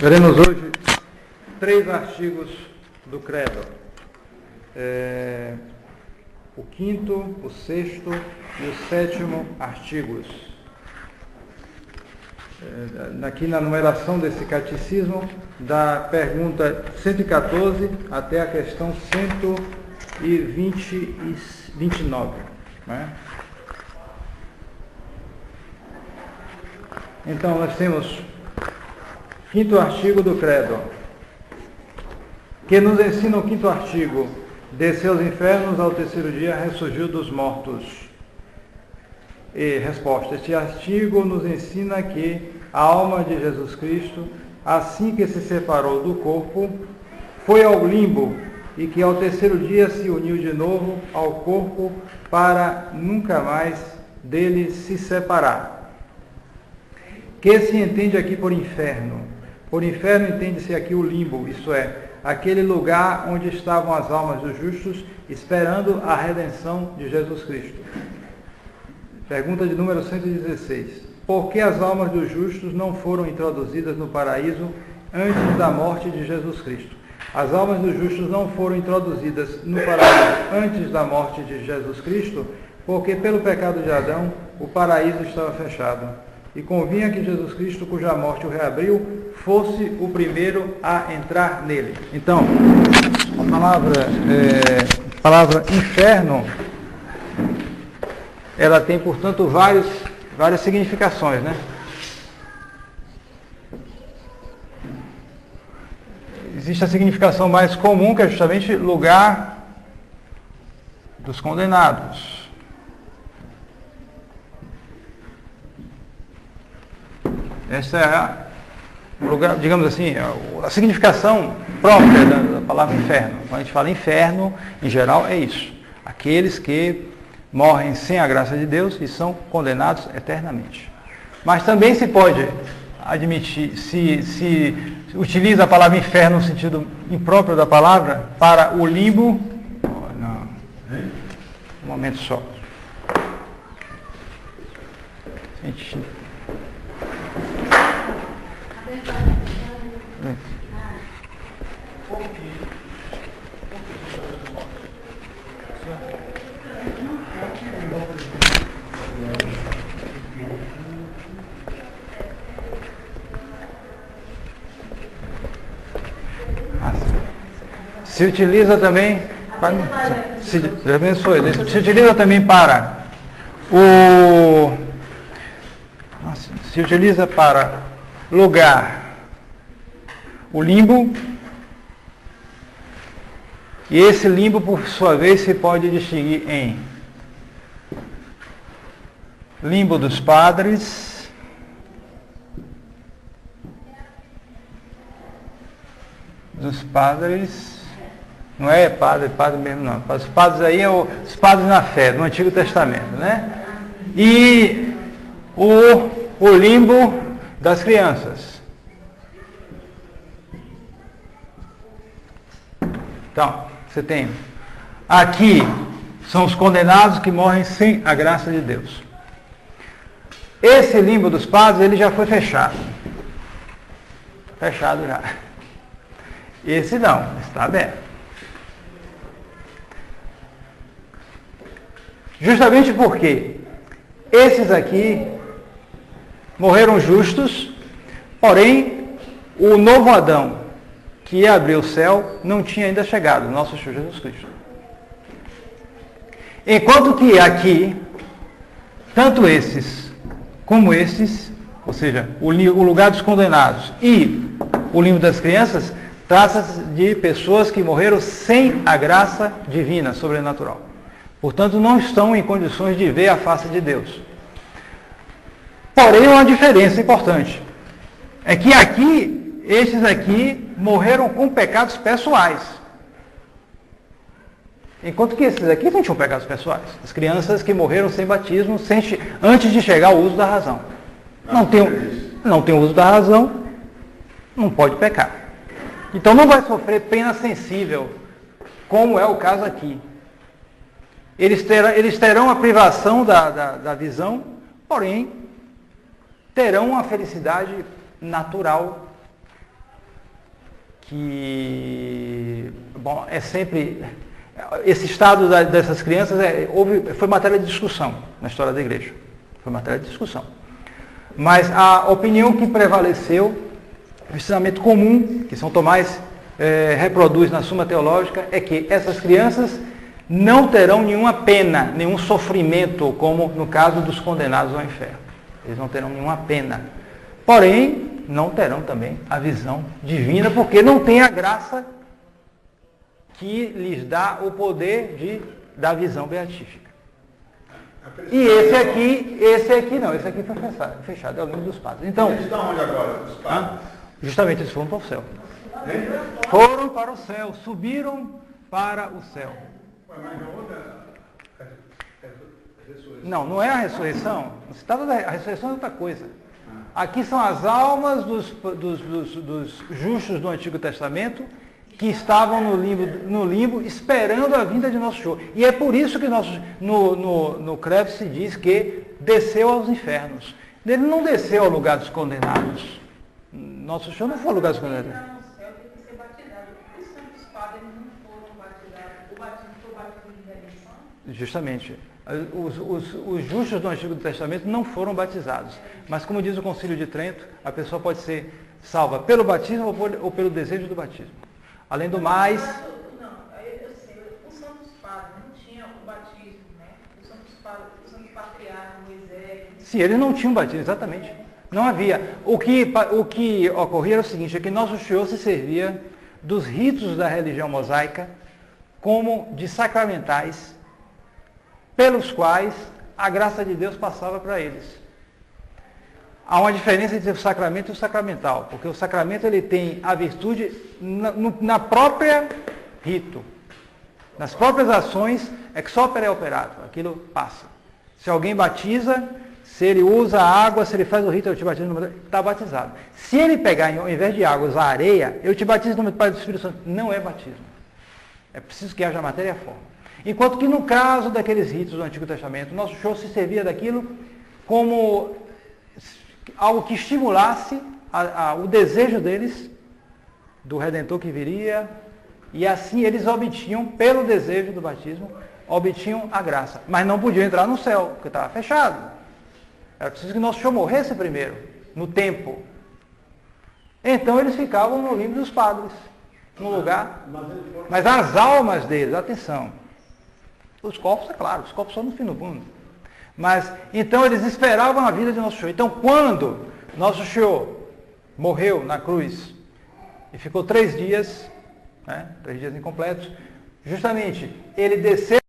Veremos hoje 3 artigos do Credo. O 5º, o 6º e o 7º artigos. Aqui na numeração desse catecismo, da pergunta 114 até a questão 129. Né? Então, nós temos 5º artigo do Credo, que nos ensina o 5º artigo: desceu aos infernos, ao terceiro dia ressurgiu dos mortos. E resposta: este artigo nos ensina que a alma de Jesus Cristo, assim que se separou do corpo, foi ao limbo e que ao terceiro dia se uniu de novo ao corpo para nunca mais dele se separar. Que se entende aqui por inferno? Por inferno entende-se aqui o limbo, isto é, aquele lugar onde estavam as almas dos justos esperando a redenção de Jesus Cristo. Pergunta de número 116. Por que as almas dos justos não foram introduzidas no paraíso antes da morte de Jesus Cristo? As almas dos justos não foram introduzidas no paraíso antes da morte de Jesus Cristo, porque pelo pecado de Adão o paraíso estava fechado. E convinha que Jesus Cristo, cuja morte o reabriu, fosse o primeiro a entrar nele. Então, a palavra inferno, ela tem, portanto, várias significações, né? Existe a significação mais comum, que é justamente lugar dos condenados. Essa é o lugar, digamos assim, a significação própria da palavra inferno. Quando a gente fala inferno, em geral, é isso. Aqueles que morrem sem a graça de Deus e são condenados eternamente. Mas também se pode admitir, se utiliza a palavra inferno no sentido impróprio da palavra, para o limbo. Não. Um momento só. Gente. Se utiliza também se utiliza também para se utiliza para lugar o limbo, e esse limbo, por sua vez, se pode distinguir em limbo dos padres, não é padre mesmo não, os padres aí é os padres na fé, no Antigo Testamento, né? E o limbo das crianças. Então, você tem aqui, são os condenados que morrem sem a graça de Deus. Esse limbo dos padres, ele já foi fechado. Fechado já. Esse não, está aberto. Justamente porque esses aqui morreram justos, porém o novo Adão, que ia abrir o céu, não tinha ainda chegado, nosso Senhor Jesus Cristo. Enquanto que aqui, tanto esses como esses, ou seja, o lugar dos condenados e o limbo das crianças, trata-se de pessoas que morreram sem a graça divina, sobrenatural. Portanto, não estão em condições de ver a face de Deus. Porém, uma diferença importante é que aqui, estes aqui morreram com pecados pessoais. Enquanto que esses aqui não tinham pecados pessoais. As crianças que morreram sem batismo, antes de chegar ao uso da razão. Não tem o uso da razão, não pode pecar. Então não vai sofrer pena sensível, como é o caso aqui. Eles terão a privação da visão, porém terão uma felicidade natural bom, é sempre, esse estado dessas crianças foi matéria de discussão na história da igreja, foi matéria de discussão. Mas a opinião que prevaleceu, o ensinamento comum, que São Tomás reproduz na Suma Teológica, é que essas crianças não terão nenhuma pena, nenhum sofrimento, como no caso dos condenados ao inferno. Eles não terão nenhuma pena. Porém, não terão também a visão divina, porque não tem a graça que lhes dá o poder da visão beatífica. E esse aqui foi fechado, é o livro dos padres. Então, eles estão onde agora, os padres? Justamente eles foram para o céu. Foram para o céu, subiram para o céu. Não é a ressurreição. A ressurreição é outra coisa. Aqui são as almas dos justos do Antigo Testamento que estavam no limbo esperando a vinda de nosso Senhor. E é por isso que no credo se diz que desceu aos infernos. Ele não desceu ao lugar dos condenados. Nosso Senhor não foi ao lugar dos condenados. Justamente. Os justos do Antigo Testamento não foram batizados. Mas, como diz o Concílio de Trento, a pessoa pode ser salva pelo batismo ou pelo desejo do batismo. Além do mais... Não, eu sei, os santos padres não tinham o batismo, né? Os santos patriarcas, Moisés... Sim, eles não tinham batismo, exatamente. Não havia. O que ocorria era o seguinte, é que Nosso Senhor se servia dos ritos da religião mosaica como de sacramentais, pelos quais a graça de Deus passava para eles. Há uma diferença entre o sacramento e o sacramental, porque o sacramento ele tem a virtude na própria rito, nas próprias ações, é que só é operado, aquilo passa. Se alguém batiza, se ele usa água, se ele faz o rito, eu te batizo no nome, está batizado. Se ele pegar, ao invés de água, usar areia, eu te batizo no nome do Pai e do Espírito Santo, não é batismo. É preciso que haja matéria e forma. Enquanto que no caso daqueles ritos do Antigo Testamento, Nosso Senhor se servia daquilo como algo que estimulasse o desejo deles, do Redentor que viria, e assim eles obtinham, pelo desejo do batismo, obtinham a graça. Mas não podiam entrar no céu, porque estava fechado. Era preciso que Nosso Senhor morresse primeiro, no tempo. Então eles ficavam no limbo dos padres, no lugar. Mas as almas deles, atenção, os corpos, é claro, os corpos são no fim do mundo. Mas, então, eles esperavam a vida de Nosso Senhor. Então, quando Nosso Senhor morreu na cruz e ficou 3 dias, 3 dias incompletos, justamente, ele desceu